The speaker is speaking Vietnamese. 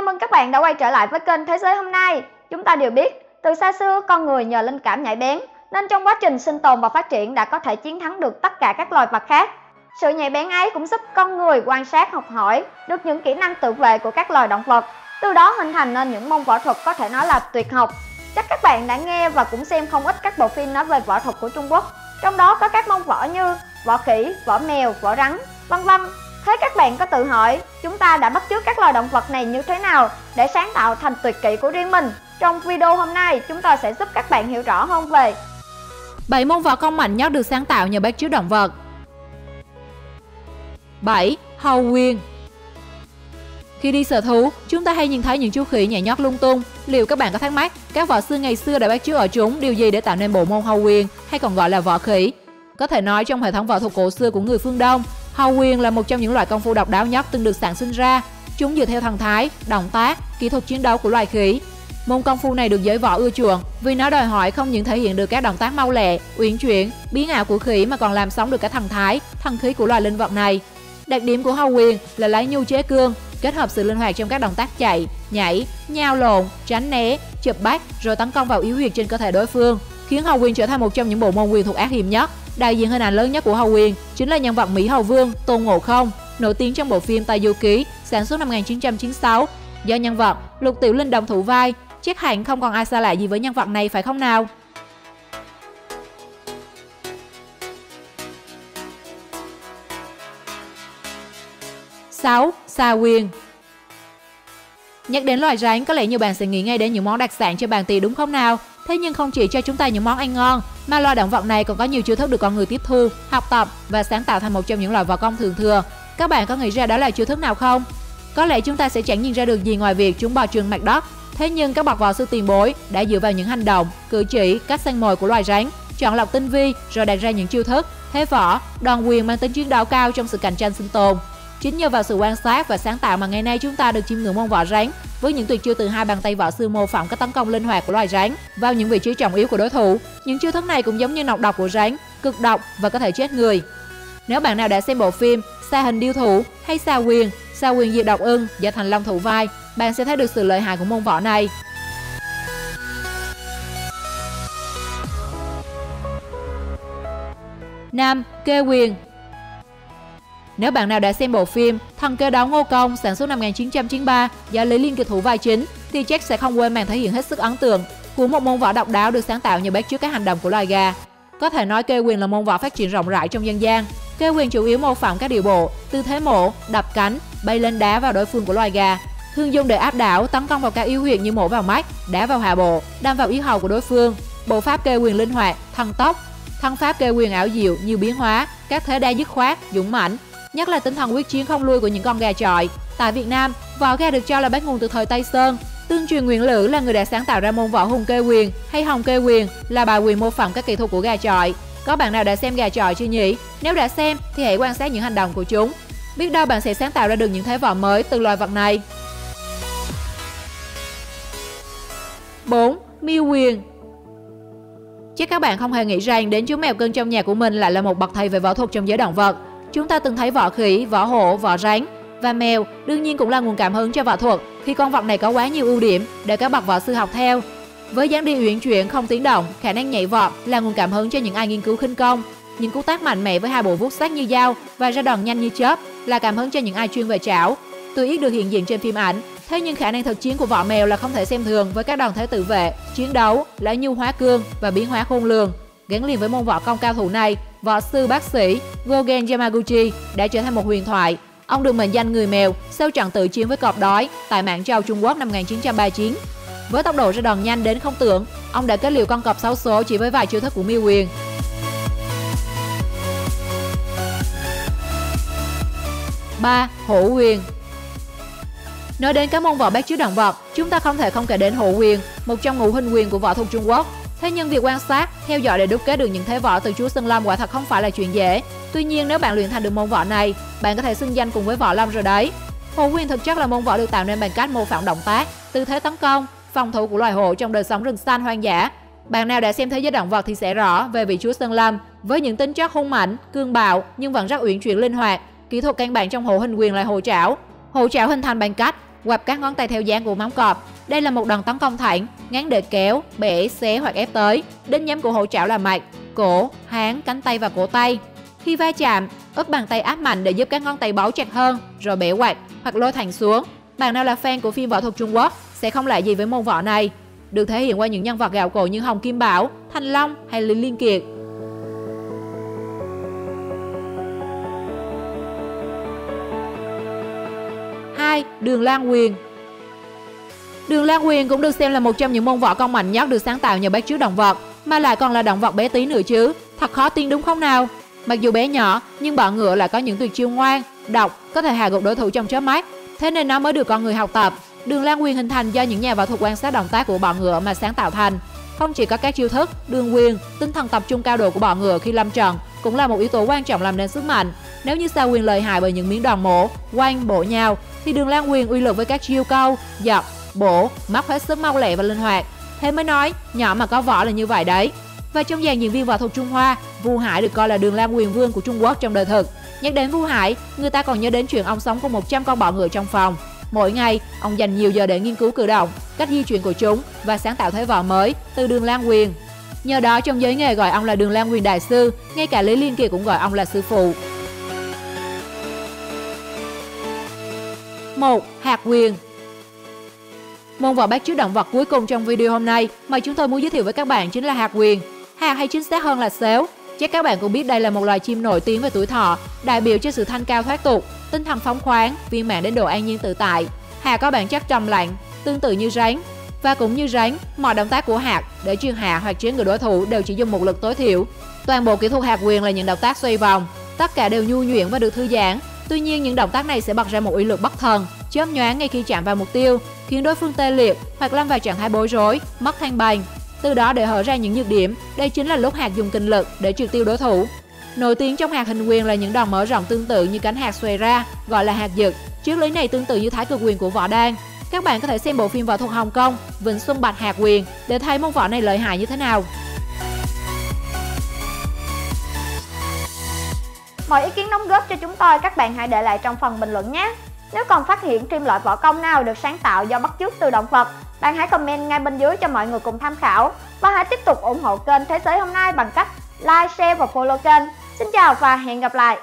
mừng các bạn đã quay trở lại với kênh Thế giới hôm nay. Chúng ta đều biết, từ xa xưa con người nhờ linh cảm nhạy bén nên trong quá trình sinh tồn và phát triển đã có thể chiến thắng được tất cả các loài vật khác. Sự nhạy bén ấy cũng giúp con người quan sát, học hỏi được những kỹ năng tự vệ của các loài động vật, từ đó hình thành nên những môn võ thuật có thể nói là tuyệt học. Chắc các bạn đã nghe và cũng xem không ít các bộ phim nói về võ thuật của Trung Quốc, trong đó có các môn võ như võ khỉ, võ mèo, võ rắn, vân vân. Thế các bạn có tự hỏi chúng ta đã bắt chước các loài động vật này như thế nào để sáng tạo thành tuyệt kỹ của riêng mình? Trong video hôm nay, chúng tôi sẽ giúp các bạn hiểu rõ hơn về 7 môn võ công mạnh nhất được sáng tạo nhờ bắt chước động vật. 7. Hầu quyền. Khi đi sở thú, chúng ta hay nhìn thấy những chú khỉ nhảy nhót lung tung. Liệu các bạn có thắc mắc các võ sư ngày xưa đã bắt chước ở chúng điều gì để tạo nên bộ môn hầu quyền, hay còn gọi là võ khỉ? Có thể nói trong hệ thống võ thuật cổ xưa của người phương Đông, hầu quyền là một trong những loại công phu độc đáo nhất từng được sản sinh ra. Chúng dựa theo thần thái, động tác, kỹ thuật chiến đấu của loài khỉ. Môn công phu này được giới võ ưa chuộng vì nó đòi hỏi không những thể hiện được các động tác mau lẹ, uyển chuyển, biến ảo của khỉ mà còn làm sống được cái thần thái, thần khí của loài linh vật này. Đặc điểm của hầu quyền là lấy nhu chế cương, kết hợp sự linh hoạt trong các động tác chạy, nhảy, nhào lộn, tránh né, chụp bắt rồi tấn công vào yếu huyệt trên cơ thể đối phương, khiến hầu quyền trở thành một trong những bộ môn quyền thuật ác hiểm nhất. Đại diện hình ảnh lớn nhất của hầu quyền chính là nhân vật Mỹ Hầu Vương Tôn Ngộ Không, nổi tiếng trong bộ phim Tây Du Ký sản xuất năm 1996. Do nhân vật Lục Tiểu Linh đồng thủ vai, chắc hẳn không còn ai xa lạ gì với nhân vật này phải không nào? Xà quyền. Nhắc đến loài rắn, có lẽ nhiều bạn sẽ nghĩ ngay đến những món đặc sản trên bàn tiệc đúng không nào? Thế nhưng không chỉ cho chúng ta những món ăn ngon, mà loài động vật này còn có nhiều chiêu thức được con người tiếp thu, học tập và sáng tạo thành một trong những loại võ công thường thừa. Các bạn có nghĩ ra đó là chiêu thức nào không? Có lẽ chúng ta sẽ chẳng nhìn ra được gì ngoài việc chúng bò trên mặt đất. Thế nhưng các bậc võ sư tiền bối đã dựa vào những hành động, cử chỉ, cách săn mồi của loài rắn, chọn lọc tinh vi rồi đặt ra những chiêu thức, thế võ, đòn quyền mang tính chiến đấu cao trong sự cạnh tranh sinh tồn. Chính nhờ vào sự quan sát và sáng tạo mà ngày nay chúng ta được chiêm ngưỡng môn võ rắn với những tuyệt chiêu từ hai bàn tay võ sư mô phỏng cách tấn công linh hoạt của loài rắn vào những vị trí trọng yếu của đối thủ. Những chiêu thức này cũng giống như nọc độc của rắn, cực độc và có thể chết người. Nếu bạn nào đã xem bộ phim Sa Hình Điêu Thủ hay Sa Quyền diệt độc ưng do Thành Long thủ vai, bạn sẽ thấy được sự lợi hại của môn võ này. 5. Kê quyền. Nếu bạn nào đã xem bộ phim Thần Kê Đấu Ngô Công sản xuất năm 1993 do Lý Liên Kiệt thủ vai chính thì chắc sẽ không quên màn thể hiện hết sức ấn tượng của một môn võ độc đáo được sáng tạo nhờ bắt chước các hành động của loài gà. Có thể nói kê quyền là môn võ phát triển rộng rãi trong dân gian. Kê quyền chủ yếu mô phỏng các điệu bộ, tư thế mổ, đập cánh, bay lên đá vào đối phương của loài gà, thường dùng để áp đảo, tấn công vào các yếu huyệt như mổ vào mắt, đá vào hạ bộ, đâm vào yết hầu của đối phương. Bộ pháp kê quyền linh hoạt, thần tốc, thân pháp kê quyền ảo diệu, nhiều biến hóa, các thế đa dứt khoát, dũng mãnh, nhất là tinh thần quyết chiến không lui của những con gà chọi. Tại Việt Nam, võ gà được cho là bắt nguồn từ thời Tây Sơn. Tương truyền Nguyễn Lữ là người đã sáng tạo ra môn võ Hùng Kê quyền hay Hồng Kê quyền, là bài quyền mô phỏng các kỹ thuật của gà chọi. Có bạn nào đã xem gà chọi chưa nhỉ? Nếu đã xem thì hãy quan sát những hành động của chúng. Biết đâu bạn sẽ sáng tạo ra được những thế võ mới từ loài vật này. 4. Miêu quyền. Chắc các bạn không hề nghĩ rằng đến chú mèo cưng trong nhà của mình lại là một bậc thầy về võ thuật trong giới động vật. Chúng ta từng thấy võ khỉ, võ hổ, võ rắn và mèo đương nhiên cũng là nguồn cảm hứng cho võ thuật khi con vật này có quá nhiều ưu điểm để các bậc võ sư học theo. Với dáng đi uyển chuyển không tiếng động, khả năng nhảy vọt là nguồn cảm hứng cho những ai nghiên cứu khinh công. Những cú tác mạnh mẽ với hai bộ vuốt sắc như dao và ra đòn nhanh như chớp là cảm hứng cho những ai chuyên về trảo. Tuy ít được hiện diện trên phim ảnh, thế nhưng khả năng thực chiến của võ mèo là không thể xem thường với các đòn thế tự vệ, chiến đấu, lấy nhu hóa cương và biến hóa khôn lường. Gắn liền với môn võ công cao thủ này, võ sư bác sĩ Gogen Yamaguchi đã trở thành một huyền thoại. Ông được mệnh danh người mèo sau trận tự chiến với cọp đói tại Mãn Châu, Trung Quốc năm 1939. Với tốc độ ra đòn nhanh đến không tưởng, ông đã kết liễu con cọp xấu số chỉ với vài chiêu thức của miêu quyền. 3. Hổ quyền. Nói đến các môn võ bắt chước động vật, chúng ta không thể không kể đến hổ quyền, một trong ngũ hình quyền của võ thuật Trung Quốc. Thế nhưng việc quan sát, theo dõi để đúc kết được những thế võ từ chúa Sơn Lâm quả thật không phải là chuyện dễ. Tuy nhiên nếu bạn luyện thành được môn võ này, bạn có thể xưng danh cùng với võ lâm rồi đấy. Hổ quyền thực chất là môn võ được tạo nên bằng cách mô phỏng động tác, tư thế tấn công, phòng thủ của loài hổ trong đời sống rừng xanh hoang dã. Bạn nào đã xem thế giới động vật thì sẽ rõ về vị chúa Sơn Lâm với những tính chất hung mãnh, cương bạo nhưng vẫn rất uyển chuyển linh hoạt. Kỹ thuật căn bản trong hổ hình quyền là hổ trảo. Hổ trảo hình thành bằng cách quặp các ngón tay theo dáng của móng cọp. Đây là một đòn tấn công thẳng, ngắn để kéo, bẻ, xé hoặc ép tới. Đến nhắm của hổ trảo là mặt, cổ, háng, cánh tay và cổ tay. Khi va chạm, úp bàn tay áp mạnh để giúp các ngón tay bấu chặt hơn, rồi bẻ quạt hoặc lôi thẳng xuống. Bạn nào là fan của phim võ thuật Trung Quốc sẽ không lạ gì với môn võ này, được thể hiện qua những nhân vật gạo cội như Hồng Kim Bảo, Thanh Long hay Lý Liên Kiệt. 2. Đường Lan Quyền. Đường Lan Quyền cũng được xem là một trong những môn võ công mạnh nhất được sáng tạo nhờ bắt chước động vật, mà lại còn là động vật bé tí nữa chứ. Thật khó tin đúng không nào? Mặc dù bé nhỏ, nhưng bọ ngựa lại có những tuyệt chiêu ngoan, độc, có thể hạ gục đối thủ trong chớp mắt, thế nên nó mới được con người học tập. Đường Lan Quyền hình thành do những nhà võ thuật quan sát động tác của bọ ngựa mà sáng tạo thành. Không chỉ có các chiêu thức, đường quyền, tinh thần tập trung cao độ của bọ ngựa khi lâm trận cũng là một yếu tố quan trọng làm nên sức mạnh. Nếu như Sa Quyền lợi hại bởi những miếng đòn mổ, quanh, bổ nhào, thì Đường Lan Quyền uy lực với các chiêu câu, dập, bổ, móc hết sức mau lẹ và linh hoạt. Thế mới nói, nhỏ mà có võ là như vậy đấy. Và trong dàn diễn viên võ thuật Trung Hoa, Vu Hải được coi là Đường Lan Quyền vương của Trung Quốc trong đời thực. Nhắc đến Vu Hải, người ta còn nhớ đến chuyện ông sống cùng 100 con bọ ngựa trong phòng. Mỗi ngày, ông dành nhiều giờ để nghiên cứu cử động, cách di chuyển của chúng và sáng tạo thế võ mới từ Đường Lan Quyền. Nhờ đó trong giới nghề gọi ông là Đường Lan Quyền đại sư, ngay cả Lý Liên Kiệt cũng gọi ông là sư phụ. 1. Hạt quyền. Môn võ bắt chước động vật cuối cùng trong video hôm nay mà chúng tôi muốn giới thiệu với các bạn chính là hạt quyền. Hạt hay chính xác hơn là sếu. Chắc các bạn cũng biết đây là một loài chim nổi tiếng về tuổi thọ, đại biểu cho sự thanh cao thoát tục, tinh thần phóng khoáng, viên mãn đến độ an nhiên tự tại. Hạt có bản chất trầm lặng, tương tự như rắn. Và cũng như rắn, mọi động tác của hạt để truyền hạ hoặc chế ngự đối thủ đều chỉ dùng một lực tối thiểu. Toàn bộ kỹ thuật hạt quyền là những động tác xoay vòng, tất cả đều nhu nhuyễn và được thư giãn. Tuy nhiên những động tác này sẽ bật ra một uy lực bất thần, chớp nhoáng ngay khi chạm vào mục tiêu, khiến đối phương tê liệt hoặc lâm vào trạng thái bối rối, mất thăng bằng. Từ đó để hở ra những nhược điểm, đây chính là lúc hạt dùng kình lực để triệt tiêu đối thủ. Nổi tiếng trong hạt hình quyền là những đòn mở rộng tương tự như cánh hạt xòe ra, gọi là hạt giật. Triết lý này tương tự như thái cực quyền của võ đan. Các bạn có thể xem bộ phim võ thuật Hồng Kông Vịnh Xuân Bạch hạt quyền để thấy môn võ này lợi hại như thế nào. Mọi ý kiến đóng góp cho chúng tôi các bạn hãy để lại trong phần bình luận nhé. Nếu còn phát hiện thêm loại võ công nào được sáng tạo do bắt chước từ động vật, bạn hãy comment ngay bên dưới cho mọi người cùng tham khảo. Và hãy tiếp tục ủng hộ kênh Thế Giới Hôm Nay bằng cách like, share và follow kênh. Xin chào và hẹn gặp lại.